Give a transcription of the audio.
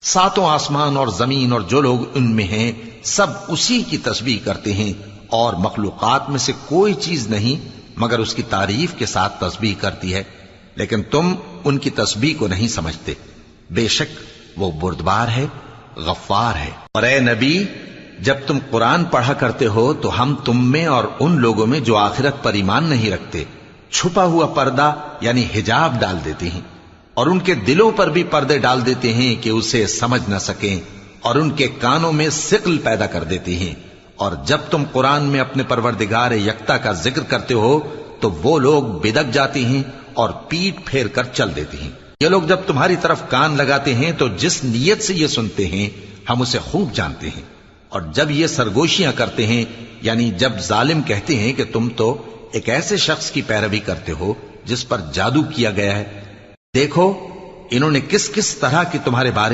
ساتوں آسمان اور زمین اور جو لوگ ان میں ہیں سب اسی کی تسبیح کرتے ہیں، اور مخلوقات میں سے کوئی چیز نہیں مگر اس کی تعریف کے ساتھ تسبیح کرتی ہے، لیکن تم ان کی تسبیح کو نہیں سمجھتے۔ بے شک وہ بردبار ہے، غفار ہے۔ اور اے نبی، جب تم قرآن پڑھا کرتے ہو تو ہم تم میں اور ان لوگوں میں جو آخرت پر ایمان نہیں رکھتے چھپا ہوا پردہ یعنی حجاب ڈال دیتے ہیں، اور ان کے دلوں پر بھی پردے ڈال دیتے ہیں کہ اسے سمجھ نہ سکیں، اور ان کے کانوں میں ثقل پیدا کر دیتے ہیں۔ اور جب تم قرآن میں اپنے پروردگار یکتا کا ذکر کرتے ہو تو وہ لوگ بدک جاتے ہیں اور پیٹ پھیر کر چل دیتے ہیں۔ یہ لوگ جب تمہاری طرف کان لگاتے ہیں تو جس نیت سے یہ سنتے ہیں ہم اسے خوب جانتے ہیں، اور جب یہ سرگوشیاں کرتے ہیں یعنی جب ظالم کہتے ہیں کہ تم تو ایک ایسے شخص کی پیروی کرتے ہو جس پر جادو کیا گیا ہے، دیکھو انہوں نے کس کس طرح کی تمہارے بارے